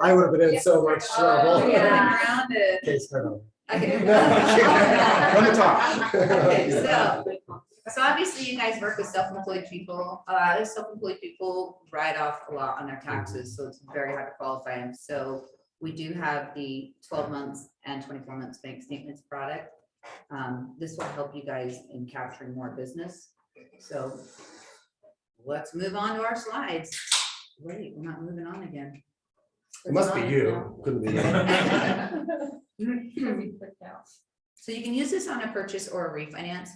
I would have been in so much trouble. Yeah. Case cut off. Okay. No, let me talk. Okay, so obviously you guys work with self-employed people. A lot of self-employed people write off a lot on their taxes, so it's very hard to qualify them. So we do have the 12 months and 24 months bank statements product. This will help you guys in capturing more business. So let's move on to our slides. Wait, we're not moving on again. It must be you. Couldn't be. So you can use this on a purchase or a refinance.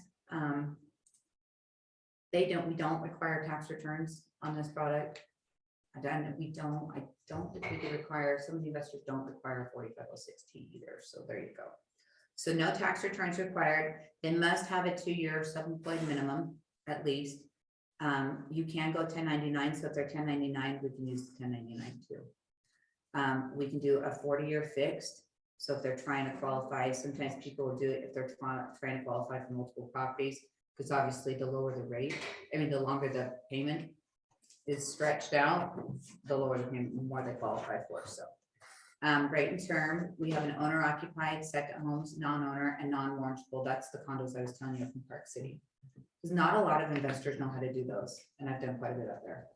We don't require tax returns on this product. I don't think we do require, some of the investors don't require 4506T either. So there you go. So no tax returns required. They must have a 2-year self-employed minimum at least. You can go 1099. So if they're 1099, we can use the 1099 too. We can do a 40-year fixed. So if they're trying to qualify, sometimes people will do it if they're trying to qualify for multiple properties, because obviously the lower the rate, the longer the payment is stretched out, the lower the payment, the more they qualify for. So rate and term, we have an owner occupied, second homes, non-owner, and non-mortgageable. That's the condos I was telling you from Park City. Because not a lot of investors know how to do those, and I've done quite a bit up there.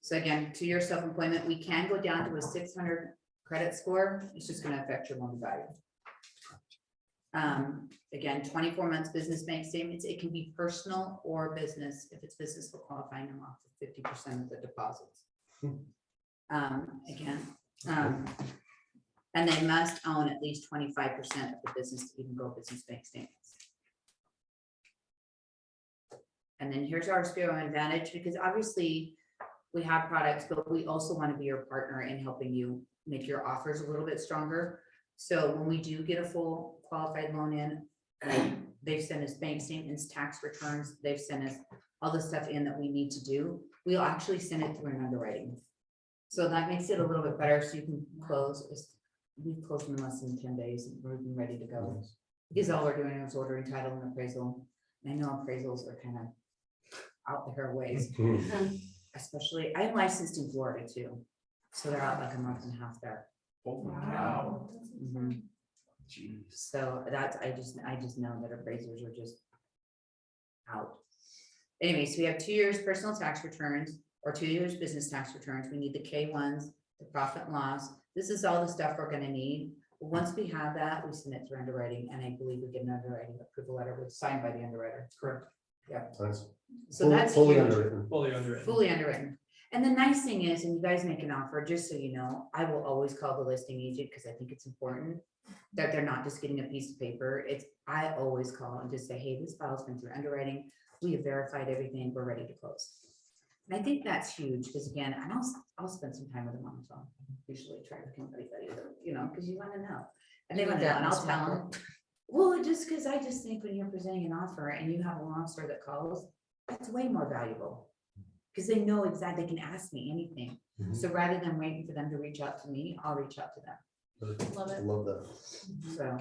So again, to your self-employment, we can go down to a 600 credit score. It's just going to affect your loan value. Again, 24 months business bank statements. It can be personal or business. If it's business, we're qualifying them off of 50% of the deposits. And they must own at least 25% of the business to even go business bank statements. And then here's our Spiro Advantage, because obviously we have products, but we also want to be your partner in helping you make your offers a little bit stronger. So when we do get a full qualified loan in, they've sent us bank statements, tax returns, they've sent us all the stuff in that we need to do. We'll actually send it through an underwriting. So that makes it a little bit better. So you can close. We've closed in less than 10 days and we're ready to go. Because all we're doing is ordering title and appraisal. And I know appraisals are kind of out there ways. Especially, I'm licensed in Florida too. So they're out like a month and a half there. Oh, wow. Jeez. So that's, I just know that appraisers are just out. Anyway, so we have 2 years personal tax returns or 2 years business tax returns. We need the K1s, the profit and loss. This is all the stuff we're going to need. Once we have that, we send it through underwriting, and I believe we get an underwriting approval letter with signed by the underwriter. Correct. Yeah. Nice. So that's fully huge. underwritten. Fully underwritten. And the nice thing is, and you guys make an offer, just so you know, I will always call the listing agent because I think it's important that they're not just getting a piece of paper. I always call and just say, hey, this file's been through underwriting. We have verified everything. We're ready to close. And I think that's huge because again, I'll spend some time with them on the phone. Usually try to get anybody, because you want to know. And they want to know, and I'll tell them. Well, just because I just think when you're presenting an offer and you have a law officer that calls, that's way more valuable because they know exactly, they can ask me anything. So rather than waiting for them to reach out to me, I'll reach out to them. Love it. Love that. So.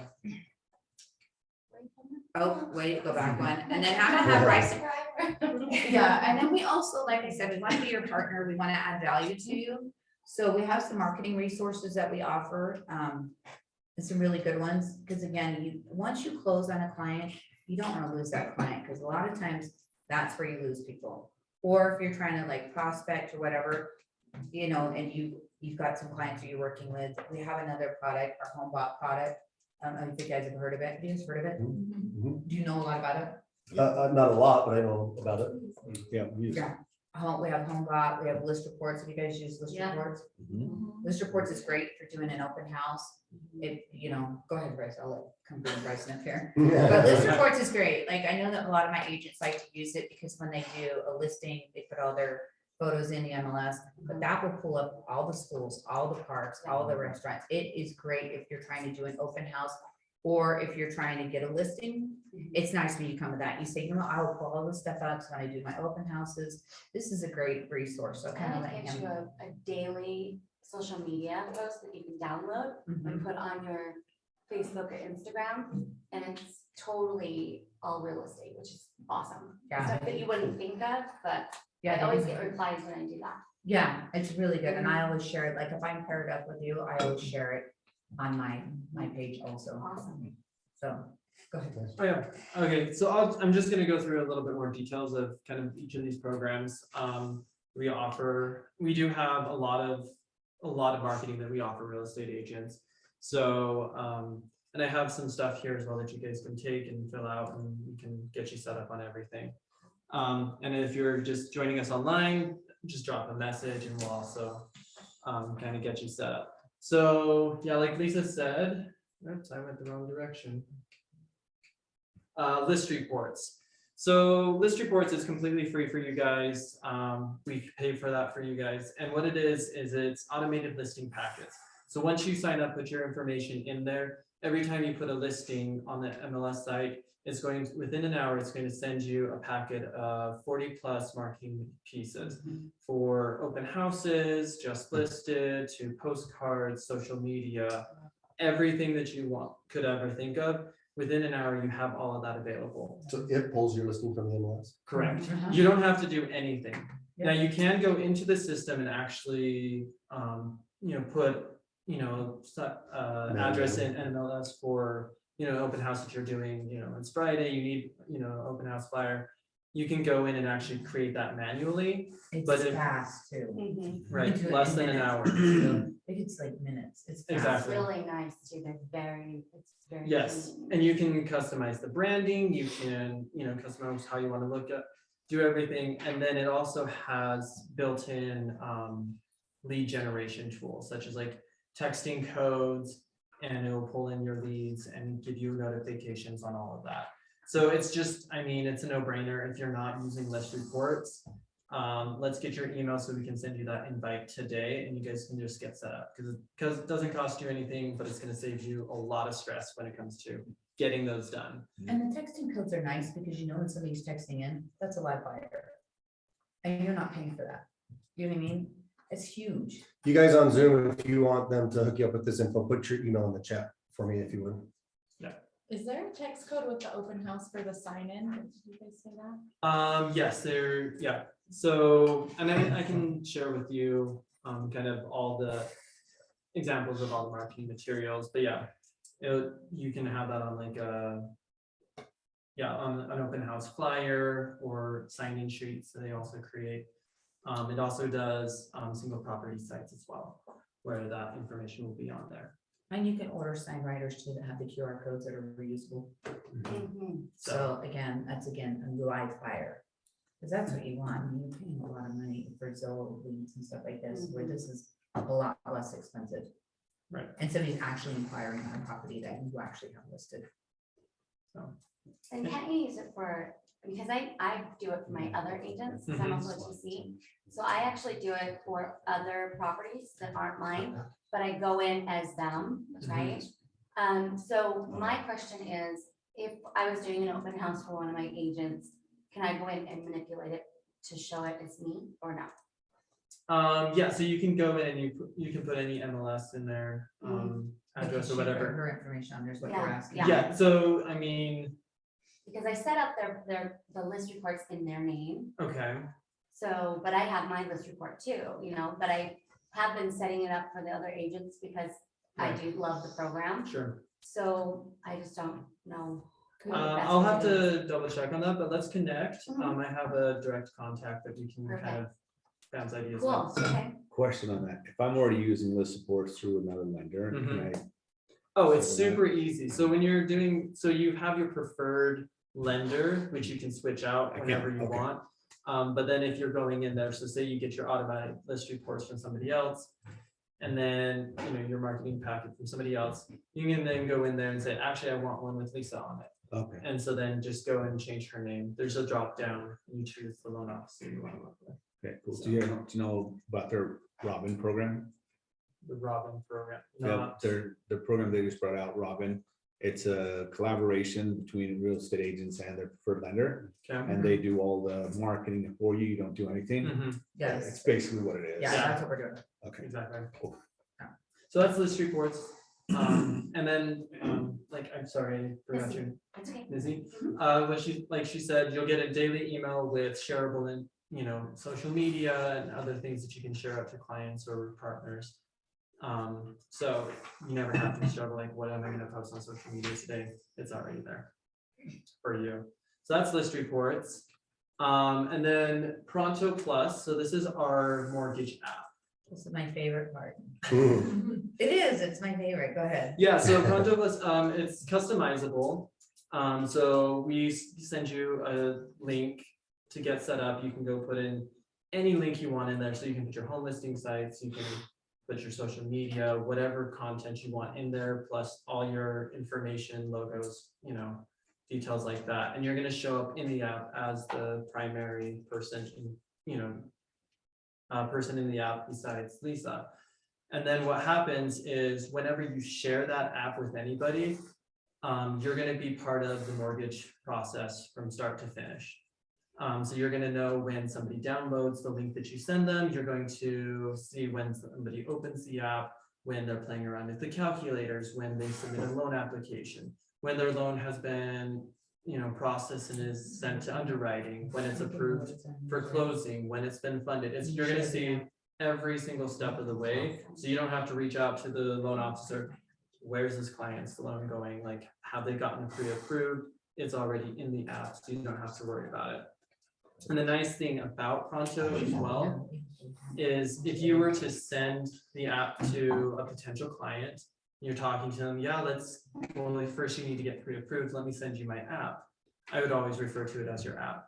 Oh, wait, go back one. And then how to have pricing. Yeah, and then we also, like I said, we want to be your partner. We want to add value to you. So we have some marketing resources that we offer. And some really good ones. Because again, once you close on a client, you don't want to lose that client because a lot of times that's where you lose people. Or if you're trying to like prospect or whatever, and you've got some clients that you're working with. We have another product, our home bot product. I don't know if you guys have heard of it. Have you guys heard of it? Do you know a lot about it? Not a lot, but I know about it. Yeah. We have home bot, we have list reports. If you guys use list reports, list reports is great for doing an open house. Go ahead, Bryce. I'll let come bring Bryce up here. But list reports is great. Like I know that a lot of my agents like to use it because when they do a listing, they put all their photos in the MLS, but that will pull up all the schools, all the parks, all the restaurants. It is great if you're trying to do an open house or if you're trying to get a listing. It's nice when you come to that. You say, I will pull all this stuff up when I do my open houses. This is a great resource. So kind of like get you a daily social media post that you can download and put on your Facebook or Instagram, and it's totally all real estate, which is awesome. Yeah. stuff that you wouldn't think of, but Yeah, I they always do. get replies when I do that. Yeah, it's really good, and I always share it, like if I'm paired up with you, I always share it on my page also. Awesome. So, go ahead. Oh, yeah, okay, so I'm just gonna go through a little bit more details of kind of each of these programs. We do have a lot of marketing that we offer real estate agents. So, and I have some stuff here as well that you guys can take and fill out, and we can get you set up on everything. And if you're just joining us online, just drop a message and we'll also kind of get you set up. So yeah, like Lisa said, oops, I went the wrong direction. List reports. So list reports is completely free for you guys. We pay for that for you guys. And what it is it's automated listing packets. So once you sign up, put your information in there. Every time you put a listing on the MLS site, it's going to, within an hour, it's going to send you a packet of 40+ marketing pieces for open houses, just listed, to postcards, social media, everything that you could ever think of. Within an hour, you have all of that available. So it pulls your listing from the MLS? Correct. Uh-huh. You don't have to do anything. Yeah. Now you can go into the system and actually, put, address in MLS for, open house that you're doing, it's Friday, you need, open house flyer. You can go in and actually create that manually, but It's if- fast too. right, do it less in than an minutes. hour. I think it's like minutes. It's fast. It's Exactly. really nice too. They're it's very. Yes, convenient. and you can customize the branding, you can, customize how you want to look at, do everything. And then it also has built-in lead generation tools, such as like texting codes, and it will pull in your leads and give you notifications on all of that. So it's just, it's a no-brainer if you're not using list reports. Let's get your email so we can send you that invite today and you guys can just get set up, because it doesn't cost you anything, but it's going to save you a lot of stress when it comes to getting those done. And the texting codes are nice because when somebody's texting in, that's a live buyer. And you're not paying for that. You know what I mean? It's huge. You guys on Zoom, if you want them to hook you up with this info, put your email in the chat for me if you would. Is there a text code with the open house for the sign in? Did you guys say that? Yes, yeah. So, and I can share with you kind of all the examples of all the marketing materials, but yeah, you can have that on like on an open house flyer or sign-in sheets that they also create. It also does single property sites as well, where that information will be on there. And you can order sign writers too that have the QR codes that are reusable. Mhm. So again, that's a live buyer. Because that's what you want. You're paying a lot of money for Zillowed leads and stuff like this, where this is a lot less expensive. Right. And somebody's actually inquiring on a property that you actually have listed. So. And can't you use it for, because I do it for my other agents, because I'm also a TC. So I actually do it for other properties that aren't mine, but I go in as them, right? So my question is, if I was doing an open house for one of my agents, can I go in and manipulate it to show it as me or no? Yeah, so you can go in and you can put any MLS in there, address or whatever. Her information on, there's what Yeah, you're asking. Yeah, so Because I set up the list reports in their name. okay, So, but I have my list report too, but I have been setting it up for the other agents because I Right. do love the program. sure. So I just don't know. I'll have to double check on that, but let's connect. Mhm. I have a direct contact that we can kind of bounce ideas Cool, with. okay. Question on that. If I'm already using list supports through another lender, can I? Oh, it's So that- super easy. So when you're doing, so you have your preferred lender, which you can switch out I can, whenever you okay. want. But then if you're going in there, so say you get your automatic list reports from somebody else, and then, your marketing packet from somebody else, you can then go in there and say, actually, I want one with Lisa on it. Okay, And so then just go and change her name. There's a drop down, you choose the loan officer you want to work with. okay, cool. Do you know about their Robin program? The Robin program. Yeah, Not- the program they just brought out, Robin. It's a collaboration between real estate agents and their preferred lender, Okay. and they do all the marketing for you. You don't do anything. Mhm, It's Yes, basically what it is. yeah, that's what we're doing. Okay. exactly. Cool. So that's list reports. And then, like, I'm sorry, I forgot you. That's okay. Lizzie, what she said, you'll get a daily email with shareable and, social media and other things that you can share out to clients or partners. So you never have to struggle like, what am I gonna post on social media today? It's already there for you. So that's list reports. And then Pronto Plus, so this is our mortgage app. This is my favorite part. Hmm. It is, it's my favorite. Go ahead. Yeah, so Pronto Plus, it's customizable. So we send you a link to get set up. You can go put in any link you want in there. So you can put your home listing sites, you can put your social media, whatever content you want in there, plus all your information, logos, details like that. And you're gonna show up in the app as the primary person person in the app besides Lisa. And then what happens is whenever you share that app with anybody, you're going to be part of the mortgage process from start to finish. So you're going to know when somebody downloads the link that you send them. You're going to see when somebody opens the app, when they're playing around with the calculators, when they submit a loan application, when their loan has been processed and is sent to underwriting, when it's approved for closing, when it's been funded. You're going to see every single step of the way. So you don't have to reach out to the loan officer. Where's this client's loan going? Like, have they gotten pre-approved? It's already in the app, so you don't have to worry about it. And the nice thing about Pronto as well is if you were to send the app to a potential client, you're talking to them, well, first you need to get pre-approved, let me send you my app. I would always refer to it as your app.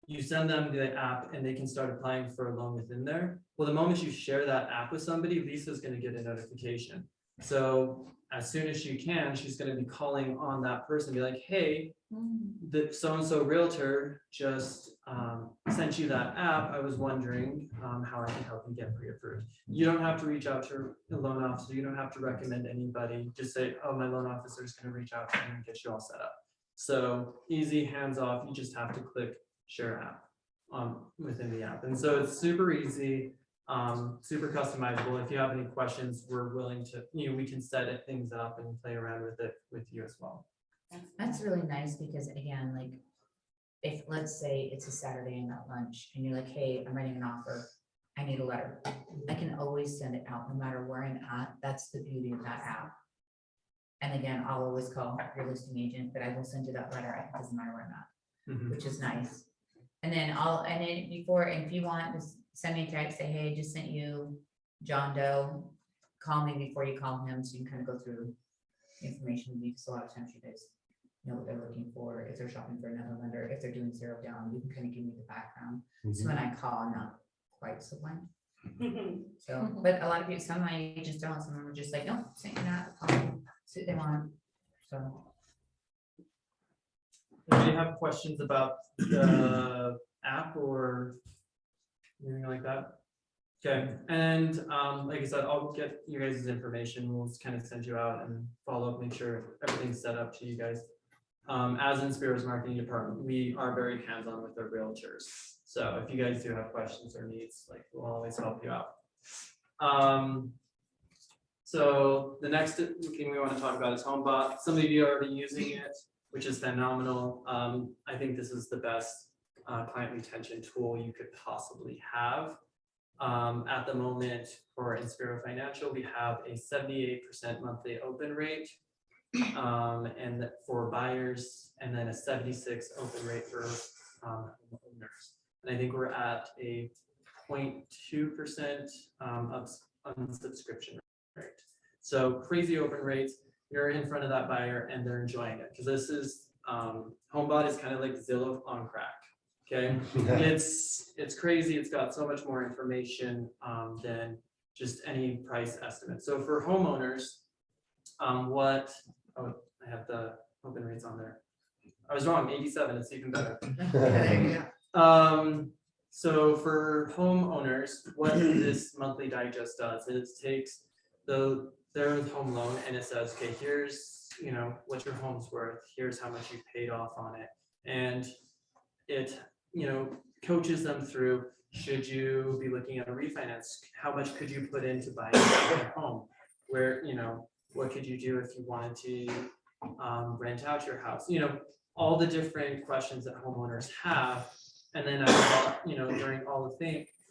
You send them the app and they can start applying for a loan within there. Well, the moment you share that app with somebody, Lisa's going to get a notification. So as soon as she can, she's going to be calling on that person, be like, hey, the so-and-so realtor just sent you that app. I was wondering how I can help you get pre-approved. You don't have to reach out to a loan officer. You don't have to recommend anybody. Just say, oh, my loan officer is going to reach out to you and get you all set up. So easy, hands off. You just have to click share app within the app. And so it's super easy, super customizable. If you have any questions, we're willing to, we can set things up and play around with it with you as well. That's really nice because again, like if let's say it's a Saturday and at lunch and you're like, hey, I'm writing an offer, I need a letter. I can always send it out no matter where I'm at. That's the beauty of that app. And again, I'll always call your listing agent, but I will send you that letter. It doesn't matter where I'm at, which is nice. And then if you want, just send me a text, say, hey, I just sent you John Doe. Call me before you call him so you can kind of go through information because a lot of times you guys know what they're looking for, if they're shopping for another lender, if they're doing zero down, you can kind of give me the background. So when I call, I'm not quite so blind. So, but a lot of people, some of my agents don't, some of them are just like, no, send you that, see what they want. So. Do you have questions about the app or anything like that? Okay, and like I said, I'll get you guys' information. We'll just kind of send you out and follow up, make sure everything's set up to you guys. As in Spiro's marketing department, we are very hands-on with our realtors. So if you guys do have questions or needs, like we'll always help you out. So the next thing we want to talk about is HomeBot. Some of you are already using it, which is phenomenal. I think this is the best client retention tool you could possibly have. At the moment for Inspiro Financial, we have a 78% monthly open rate and for buyers, and then a 76% open rate for owners. And I think we're at a 0.2% unsubscription rate. So crazy open rates. You're in front of that buyer and they're enjoying it because this is HomeBot is kind of like Zillowed on crack. Okay, it's crazy. It's got so much more information than just any price estimate. So for homeowners, I have the open rates on there. I was wrong, 87. It's even better. So for homeowners, what this monthly digest does is it takes their home loan and it says, okay, here's what your home's worth. Here's how much you paid off on it, and it coaches them through, should you be looking at a refinance? How much could you put in to buy a home? Where, What could you do if you wanted to rent out your house? You know, all the different questions that homeowners have. And then, you know, during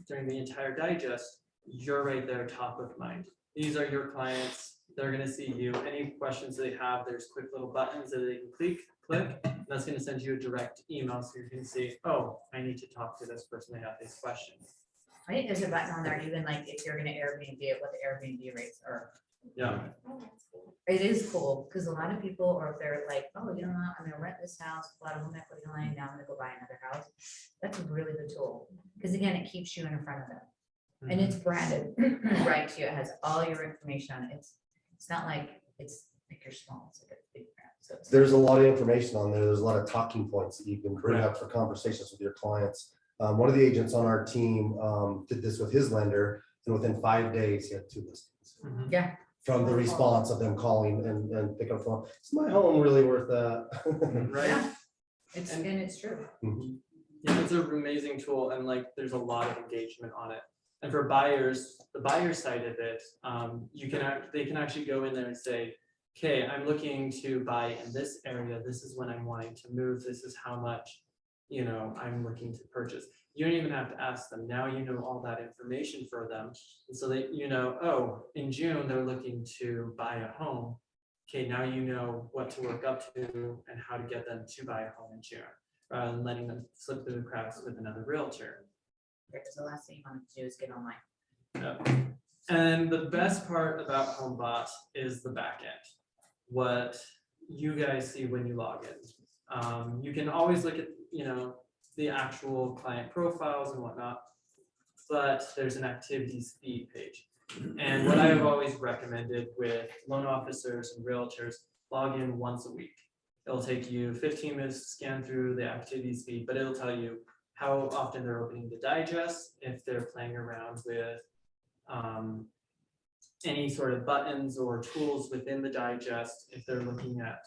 during the entire digest, you're right there top of mind. These are your clients. They're gonna see you. Any questions they have, there's quick little buttons that they can click, and that's gonna send you a direct email. So you can see, oh, I need to talk to this person. They have these questions. I think there's a button on there, even like if you're gonna Airbnb it, what the Airbnb rates are. Yeah. It is cool, because a lot of people, or if they're like, oh, you know what, I'm gonna rent this house, a lot of home equity line, now I'm gonna go buy another house. That's a really good tool, because again, it keeps you in front of them. And it's branded right to you. It has all your information on it. It's not like it's like you're small, it's like a big brand. So it's- There's a lot of information on there. There's a lot of talking points that you can bring up for conversations with your clients. One of the agents on our team did this with his lender, and within 5 days, he had 2 listings. Mhm. Yeah, From the response of them calling and picking up the phone. Is my home really worth that? Right. yeah, and it's true. Yeah, it's an amazing tool, and like there's a lot of engagement on it. And for buyers, the buyer side of it, they can actually go in there and say, okay, I'm looking to buy in this area. This is when I'm wanting to move. This is how much, you know, I'm looking to purchase. You don't even have to ask them. Now you know all that information for them. And so that, you know, oh, in June, they're looking to buy a home. Okay, now you know what to work up to and how to get them to buy a home in June, rather than letting them slip through the cracks with another realtor. Because the last thing you want to do is get online. Yep. And the best part about HomeBot is the back end, what you guys see when you log in. You can always look at, you know, the actual client profiles and whatnot, but there's an activities feed page. And what I have always recommended with loan officers and realtors, log in once a week. It'll take you 15 minutes to scan through the activities feed, but it'll tell you how often they're opening the digest, if they're playing around with any sort of buttons or tools within the digest, if they're looking at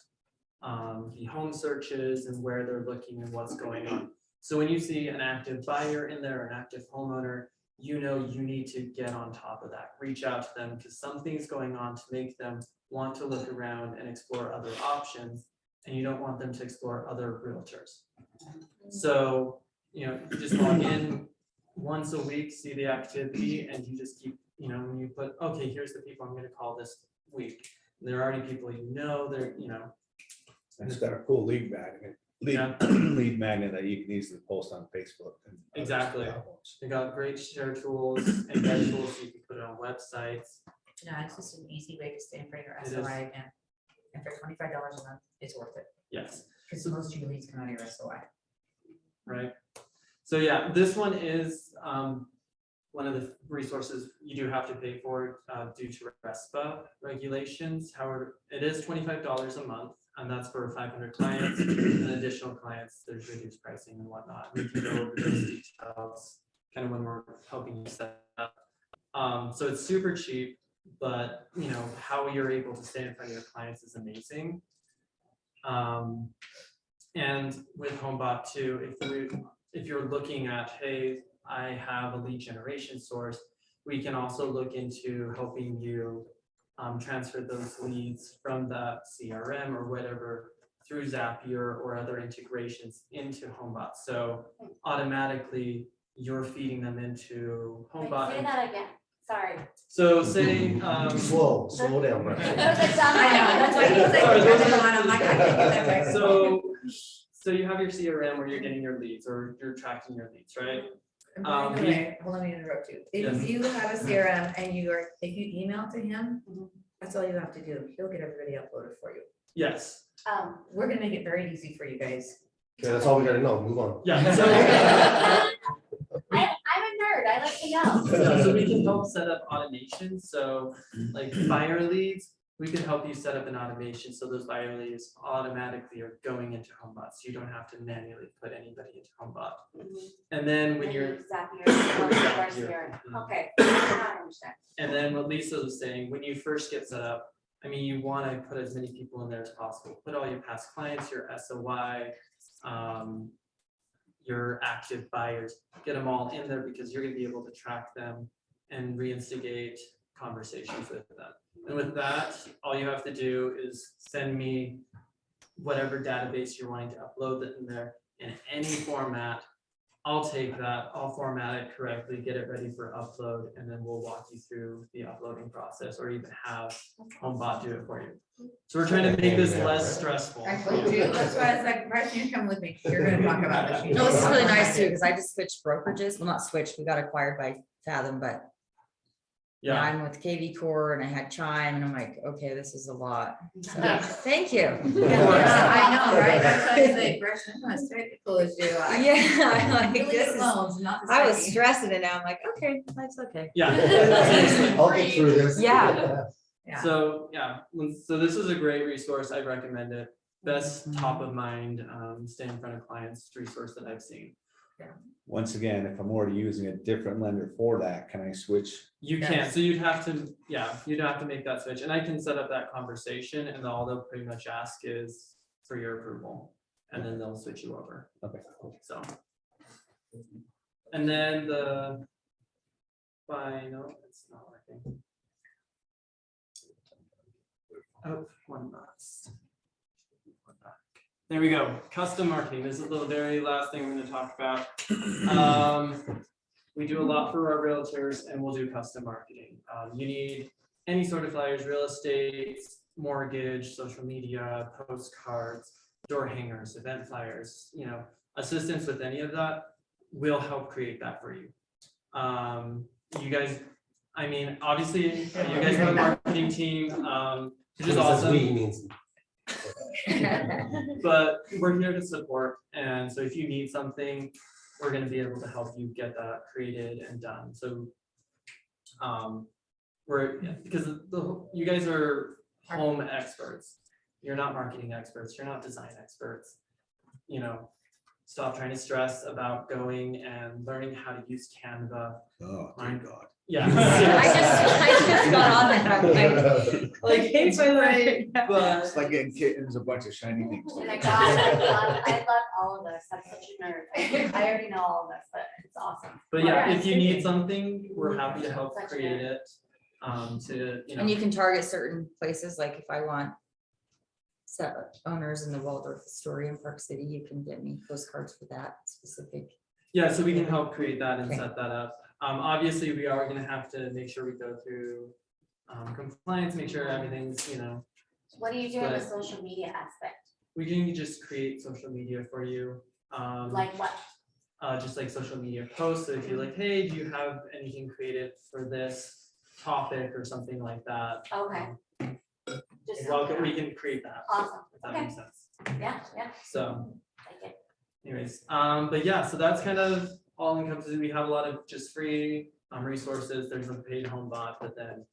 the home searches and where they're looking and what's going on. So when you see an active buyer in there, an active homeowner, you know you need to get on top of that. Reach out to them because something's going on to make them want to look around and explore other options, and you don't want them to explore other realtors. So, you know, you just log in once a week, see the activity, and you just keep, you know, when you put, okay, here's the people I'm going to call this week. There are already people you know, they're, you know. It's got a cool lead magnet, Yeah. lead magnet that you can easily post on Facebook. And other Exactly. platforms. They got great share tools and guide tools, so you can put it on websites. Yeah, it's just an easy way to stay in front of your It is. SOI again. And for $25 a month, it's worth it. Yes, Because most of your leads come out of your SOI. right. So yeah, this one is one of the resources you do have to pay for due to RESPA regulations. However, it is $25 a month, and that's for 500 clients and additional clients. There's reduced pricing and whatnot. We can go over those details kind of when we're helping you set up. So it's super cheap, but you know how you're able to stay in front of your clients is amazing. And with HomeBot too, if you're looking at, hey, I have a lead generation source, we can also look into helping you transfer those leads from the CRM or whatever through Zapier or other integrations into HomeBot. So automatically you're feeding them into Wait, HomeBot. say that again, sorry. So say, Slow down, bro. I know, that's why he's like, Sorry, those are- I'm like, I can't get that right. so you have your CRM where you're getting your leads or you're tracking your leads, right? And by the way, hold on, let me interrupt you. Yes. If you have a CRM and if you email to him, that's all you have to do. He'll get everybody uploaded for you. Yes. We're gonna make it very easy for you guys. Okay, that's all we gotta know. Move on. Yeah. So, I'm a nerd, I like to know. yeah, so we can help set up automation. So like buyer leads, we can help you set up an automation. So those buyer leads automatically are going into HomeBot. So you don't have to manually put anybody into HomeBot. And then when you're, Zapier. Okay, I understand. and then what Lisa was saying, when you first get set up, I mean, you want to put as many people in there as possible. Put all your past clients, your SOI, your active buyers, get them all in there because you're going to be able to track them and reinstigate conversations with them. And with that, all you have to do is send me whatever database you're wanting to upload that in there in any format. I'll take that, I'll format it correctly, get it ready for upload, and then we'll walk you through the uploading process, or even have HomeBot do it for you. So we're trying to make this less stressful. I told you, that's why I was like, Bryce, you come with me, you're gonna talk about this. No, this is really nice too, because I just switched brokerages, well, not switched, we got acquired by Fathom, but now Yeah, I'm with KV Core and I had Chime and I'm like, okay, this is a lot. So, Yeah. thank you. Yeah, I know, right? That's why I say, Bryce, I'm not as technical as you. Yeah, I'm like, Delete this is, loans, not the I was second. stressing it out. I'm like, okay, that's okay. yeah. I'll get through this. Yeah. Yeah. So, yeah, so this is a great resource, I recommend it. Best top of mind, stay in front of clients resource that I've seen. Once again, if I'm already using a different lender for that, can I switch? You Yes. can't, so you'd have to make that switch, and I can set up that conversation, and all they'll pretty much ask is for your approval, and then they'll switch you over, Okay. so. And then no, it's not working. Oh, one last. There we go, custom marketing, this is the very last thing I'm gonna talk about. We do a lot for our realtors, and we'll do custom marketing. You need any sort of flyers, real estate, mortgage, social media, postcards, door hangers, event flyers, assistance with any of that, we'll help create that for you. You guys, I mean, obviously, you guys have a marketing team, which is awesome. We means. But we're here to support, and so if you need something, we're gonna be able to help you get that created and done. So because you guys are home experts, you're not marketing experts, you're not design experts. Stop trying to stress about going and learning how to use Canva. Oh, My dear God. Yeah. I just got on that. I'm like, It's great, but It's like getting kittens a bunch of shiny things. Oh my God, I love all of this. I'm such a nerd. I already know all of this, but it's awesome. But yeah, Yeah, if you need something, we're happy to help Such a create nerd. it. And you can target certain places, like if I want set owners in the Waldorf Astoria in Park City, you can get me postcards for that specific. Yeah, so we can help create that and Okay. set that up. Obviously, we are gonna have to make sure we go through compliance, make sure everything's, What do you do in the But- social media aspect? we can just create social media for you. Like what? Just like social media posts. So if you're like, hey, do you have anything created for this topic or something like that? Okay. Just Well, something. we can create that. Awesome. If that makes sense. Yeah, yeah. So. Like it. Anyways, but yeah, so that's kind of all encompasses. We have a lot of just free resources. There's a paid home bot, but then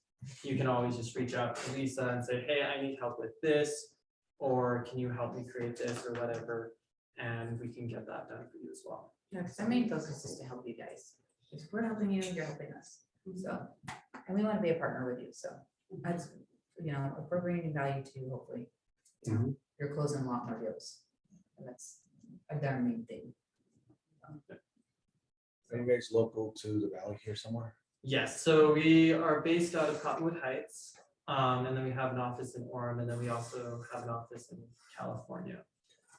you can always just reach out to Lisa and say, hey, I need help with this, or can you help me create this or whatever, and we can get that done for you as well. Yeah, because our main focus is to help you guys. If we're helping you, you're helping us. So, and we want to be a partner with you. So that's, if we're bringing value to you, hopefully, you're closing a lot more deals. And that's our main thing. Are you guys local to the valley here somewhere? Yes, so we are based out of Cottonwood Heights, and then we have an office in Orem, and then we also have an office in California.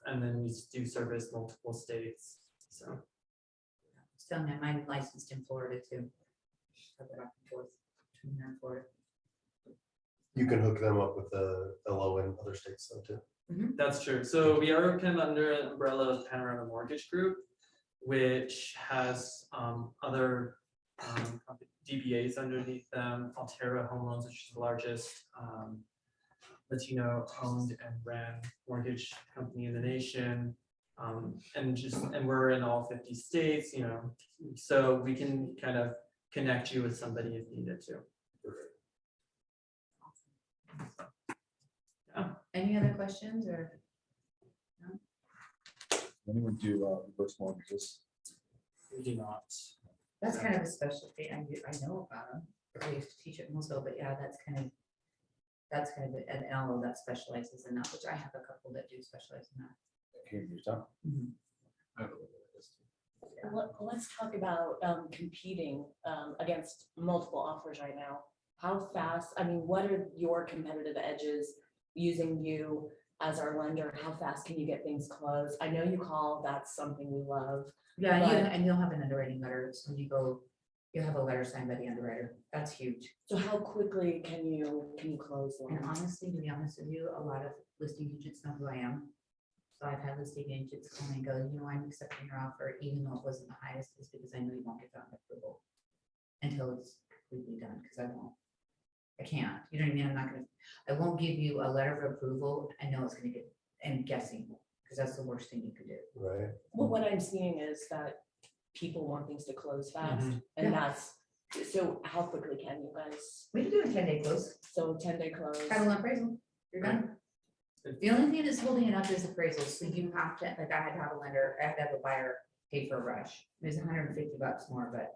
And then we do service multiple states, so. Still, I'm licensed in Florida too. I've been back and forth between here and Florida. You can hook them up with the LO in other states though too. That's true. So we are kind of under an umbrella of Panorama Mortgage Group, which has other DBAs underneath them. Altera Home Loans, which is the largest Latino owned and ran mortgage company in the nation. And we're in all 50 states, so we can kind of connect you with somebody if needed to. Any other questions or? Anyone do reverse mortgages? We do not. That's kind of a specialty. I know about them. I used to teach at Moselle, but yeah, that's kind of an LO that specializes in that, which I have a couple that do specialize in that. Here, you talk. Let's talk about competing against multiple offers right now. how fast, I mean, what are your competitive edges using you as our lender? How fast can you get things closed? I know you call, that's something we love. Yeah, and But- and you'll have an underwriting letter, so when you go, you'll have a letter signed by the underwriter, that's huge. So how quickly can you close And loans? honestly, to be honest with you, a lot of listing agents know who I am. So I've had listing agents come and go, I'm accepting your offer, even though it wasn't the highest, is because I know you won't get that approval until it's completely done, because I won't. I can't, you know what I mean? I'm not gonna, I won't give you a letter of approval. I know it's gonna get, and guessing, because that's the worst thing you could do. Right. Well, what I'm seeing is that people want things to close fast, Mhm. and Yeah. so how quickly can you guys, We can do a 10-day close. so 10-day close? Title and appraisal, you're done. The only thing that's holding it up is appraisals, so you have to, like, I had to have a lender, I had to have a buyer pay for a rush. It was $150 more, but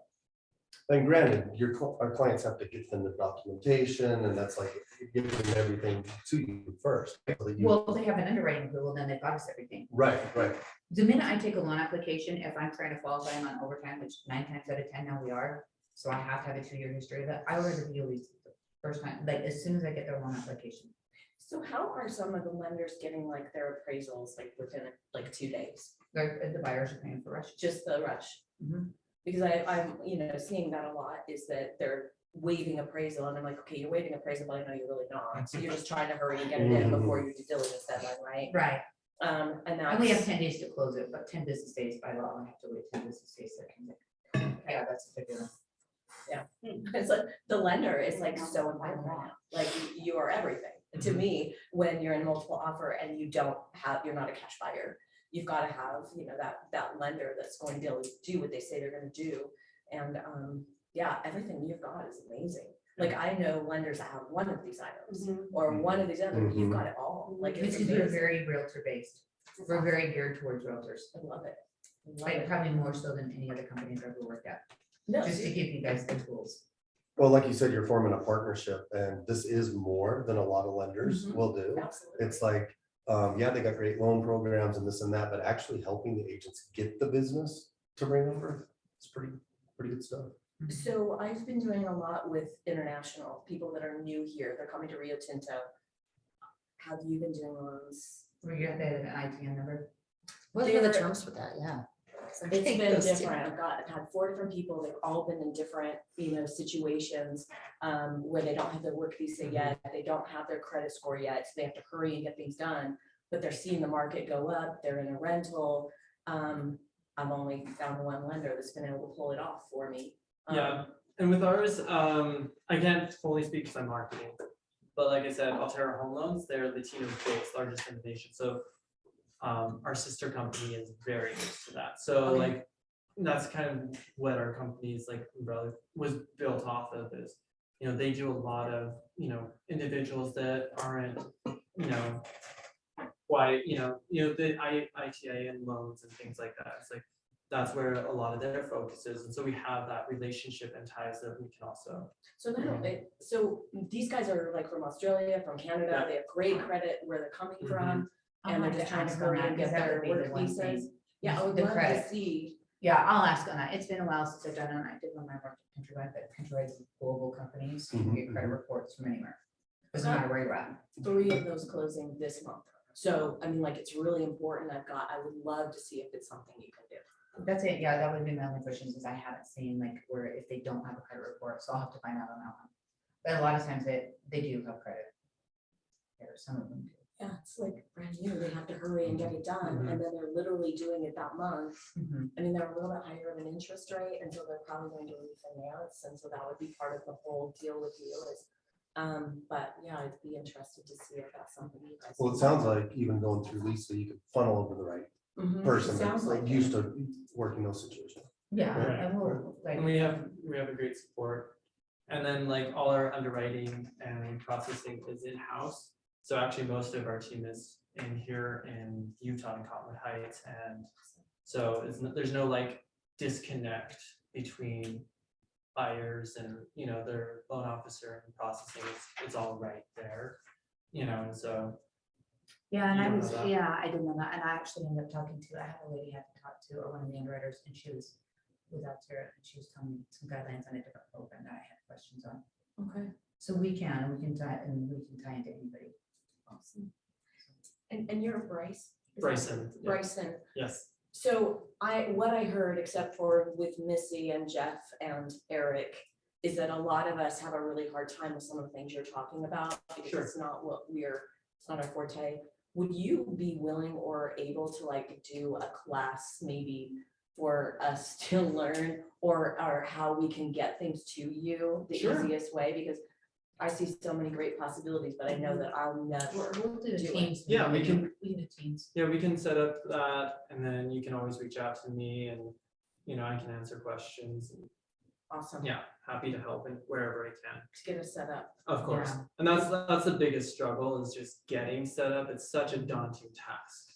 And granted, our clients have to get them the documentation and that's like giving everything to you first. so that you- well, if they have an underwriting approval, then they've got us everything. Right, right. The minute I take a loan application, if I'm trying to qualify them on overtime, which 9 times out of 10 now we are, so I have to have a 2-year history of it, I order the POEs the first time, like as soon as I get their loan application. So how are some of the lenders getting like their appraisals like within like 2 days? The buyers are paying for rush. Just the rush? Mhm. Because I'm, seeing that a lot is that they're waiving appraisal and I'm like, okay, you're waiving appraisal, but I know you're really not. So you're just trying to hurry and get it in before your due diligence deadline, right? Right, And and we have that's, 10 days to close it, but 10 business days by law, I have to wait 10 business days. Yeah, that's a big deal. it's like, the lender is like so important right now. Like you are everything. To me, when you're in a multiple offer and you're not a cash buyer, you've got to have, that lender that's going to be able to do what they say they're going to do. And yeah, everything you've got is amazing. Like I know lenders that have one of these items or one of these other, you've got it all. Like It's it's because we're amazing. very realtor based. We're very geared towards realtors, I love it. I love like it. probably more so than any other company I've ever worked at, No, just to give you guys the tools. Well, like you said, you're forming a partnership and this is more than a lot of lenders Mhm. will do. absolutely. It's like, yeah, they got great loan programs and this and that, but actually helping the agents get the business to bring over, it's pretty good stuff. So I've been doing a lot with international people that are new here. They're coming to Rio Tinto. Have you been doing loans? Were you at the ITN number? What are the There- terms for that? Yeah. So I It's think been those two- different. I've had 4 different people. They've all been in different, situations where they don't have their work visa yet. They don't have their credit score yet. So they have to hurry and get things done. But they're seeing the market go up. They're in a rental. I've only found one lender that's been able to pull it off for me. Yeah. And with ours, I can't fully speak because I'm marketing, but like I said, Altera Home Loans, they're Latino-based, largest in the nation, so our sister company is very used to that, so Okay. like, that's kind of what our company's like umbrella was built off of is, they do a lot of, individuals that aren't, why, the ITIN and loans and things like that, it's like, that's where a lot of their focus is, and so we have that relationship and ties that we can also. So these guys are like from Australia, from Canada. Yeah. They have great credit where they're coming from. And they're just trying to ask hurry on and that, get 'cause that their would be the work one visas. thing. Yeah, I would The love to credit. see. Yeah, I'll ask on that. It's been a while since I've done it. I did one of my work at Countrywide, but Countrywide's a global company, so you can get credit reports from anywhere. Doesn't matter where you're at. 3 of those closing this month. So, I mean, like, it's really important. I would love to see if it's something you can do. That's it. Yeah, that would be my only question is I haven't seen like where if they don't have a credit report, so I'll have to find out on that one. But a lot of times they do have credit. There are some of them do. Yeah, it's like brand new. They have to hurry and get it done. And then they're literally doing it that month. I mean, they're a little bit higher of an interest rate, and so they're probably going to refinance, and so that would be part of the whole deal with you is, but yeah, I'd be interested to see if that's something you guys. Well, it sounds like even going through Lisa, you could funnel over the right Mhm, person it that's sounds like like used to working those situations. Yeah, Right. and we'll like. And we have a great support. And then like all our underwriting and processing is in-house. So actually most of our team is in here in Utah and Cottonwood Heights. And so there's no like disconnect between buyers and, their loan officer and processing. It's all right there, and so. Yeah, and You I don't was, know that? yeah, I didn't know that, and I actually ended up talking to, I had a lady I had to talk to, or one of the underwriters, and she was out there, and she was telling me some guidelines on a different program that I had questions on. Okay. So we can tie into anybody. Awesome. And you're Bryce? Is that- Bryson, yeah. Bryson. Yes. So what I heard, except for with Missy and Jeff and Eric, is that a lot of us have a really hard time with some of the things you're talking about, because Sure. it's not it's not our forte. Would you be willing or able to like do a class maybe for us to learn or how we can get things to you the Sure. easiest way? Because I see so many great possibilities, but I know that I'll never. We'll do Do the it. teams. Yeah, we can- We do teams. Yeah, we can set up that, and then you can always reach out to me, and, you know, I can answer questions. And, Awesome. yeah, happy to help in wherever I can. To get us set up. Of course. Yeah. And that's the biggest struggle, is just getting set up. It's such a daunting task.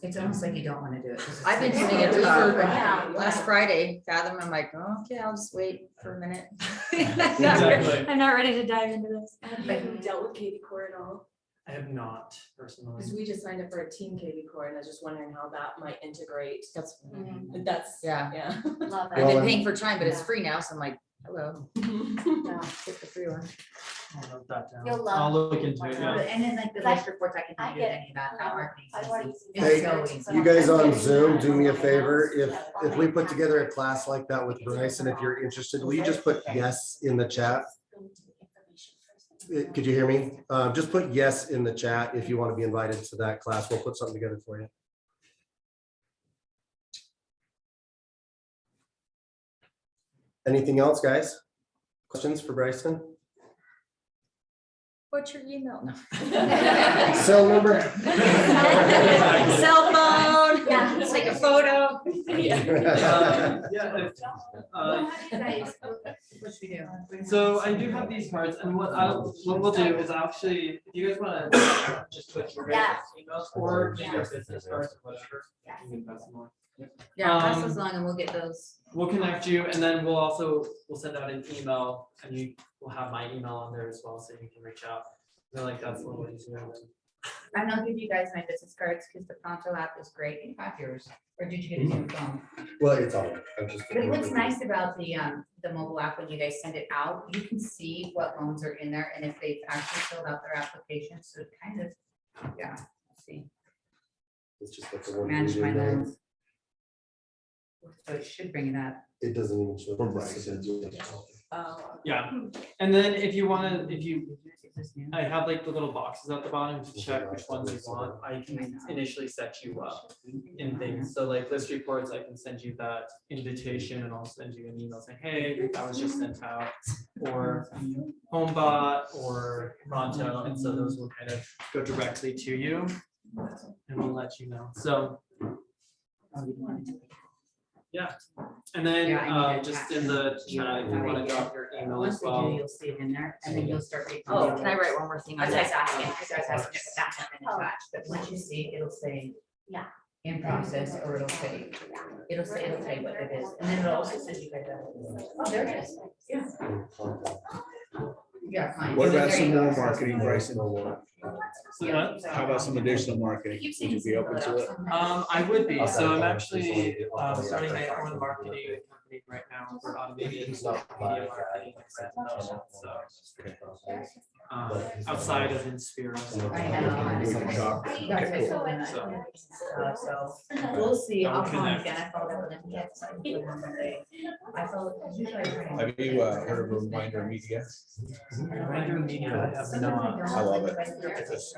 It's almost like you don't want to do it. 'cause it's I've been like- doing it Yeah. last Friday, Fathom, I'm like, oh, okay, I'll just wait for a minute. Exactly. I'm not ready to dive into this. Have you dealt with Katie Core at all? I have not personally. Because we just signed up for a team Katie Core, and I was just wondering how that might integrate. That's, That's. Yeah. Yeah. Love I've it. been Well, paying for time, but it's free now, so I'm like, hello, Yeah. take the free one. I'll note that down. You'll love I'll look into what it, you're yeah. And then like the I- life reports, I can I do get- any of that. That marketing I've is already easy. seen It's Hey, so easy. You guys on Zoom, do me a favor, if we put together a class like that with Bryce, and if you're interested, will you just put yes in the chat? Could you hear me? Just put yes in the chat if you want to be invited to that class. We'll put something together for you. Anything else, guys? Questions for Bryson? What's your email? No. Cell number? Cell phone, Yeah. take a photo. Yeah, if, Well, how do you guys- what should we do? so I do have these cards, and what we'll do is actually, if you guys wanna just put your Yeah. emails or maybe your business cards, whatever. you can pass them on. Yeah, pass Um, those along and we'll get those. We'll connect you, and then we'll send out an email, and you will have my email on there as well, so you can reach out. I feel like that's a little easier than. And I'll give you guys my business cards because the Pronto app is great. You have yours, or did you get a new phone? Well, it's all. I'm just. But what's nice about the mobile app, when you guys send it out, you can see what loans are in there and if they've actually filled out their application, so it kind of, yeah, let's see, It's just like the one. manage my video there. loans. So it should bring it up. It doesn't even show. From Bryson. Yeah, and then if you Is this new? I have like the little boxes at the bottom to check which ones you want. I can initially set you up in things. So like list reports, I can send you that invitation, and I'll send you an email saying, hey, that was just sent out. Or HomeBot or Pronto, and so those will kind of go directly to you. And we'll let you know. So yeah, and then Yeah, I need to just attach in the it. chat, if you want to drop your email Once as they do, well. you'll see it in there and then you'll start. taking Oh, the can I notes. write one more thing I on was just that? asking, because I was asking if that had been attached, but once you see, it'll say. Yeah. In process, or it'll say, it'll say what it is, and then it'll also send you guys. Oh, there it is. Yeah. Yeah, fine. What about There some you go. more marketing, Bryson? So what? How about some additional marketing? Would you be open to it? I would be, so I'm Okay. actually starting my own marketing company right now for automated media marketing. and promotion, so, outside of Inspira. I know. We can talk. You guys Okay, are cool. so we'll see, I'll call him connect. again, I followed up with him, he had something to do on Monday. I followed. Have you heard of Reminder Media? Reminder Media, I have not. I love it.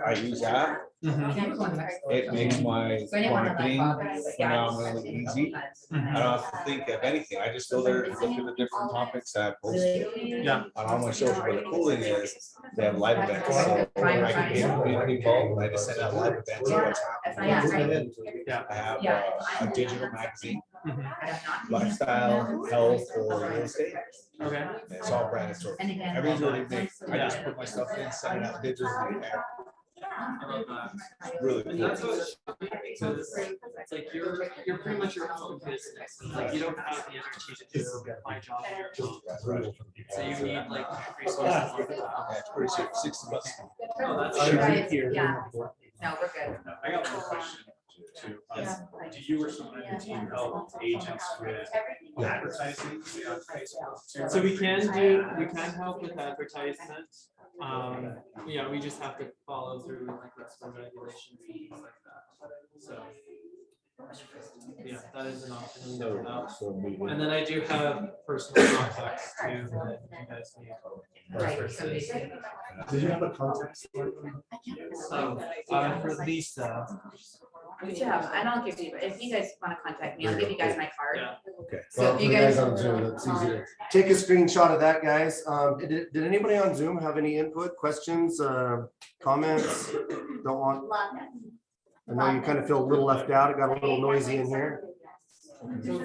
I use that. It makes my marketing phenomenally easy. I don't have to think of anything. I just go there and look at the different topics that I posted Yeah. on all my social. But the cool thing is they have live events. So I can get community involved. I just send out live events of what's happening. Yeah. I have a digital magazine, Mhm. lifestyle, health, or real estate. Okay. And it's all branded. So everything's already made. I just put my stuff in, send it out digitally. I love that. Really And cool. that's what it should be, because it's like you're pretty much your own business. It's like you don't have the energy to do my job and your job. So you need like resources like that. Yeah, it's pretty cheap, $60. Oh, that's Sure. true. Yeah, no, we're good. I got one question. too. Do you or someone on your team help agents with advertising? On Facebook too? So we can help with advertisement. Yeah, we just have to follow through with like rest of the regulations and things like that. So. Yeah, that is an option. we can help out. And then I do have personal contacts too that you guys need. Right, so they- Did you have a contact? So, for Lisa, We should have, and I'll give you, if you guys want to contact me, I'll give you guys my card. yeah. Okay. So Well, if for you the guys. on Zoom, it's easy to take a screenshot of that, guys. Did anybody on Zoom have any input, questions, comments? Don't want, Love it. I know you kind of feel a little left out. It got a little noisy in here. So,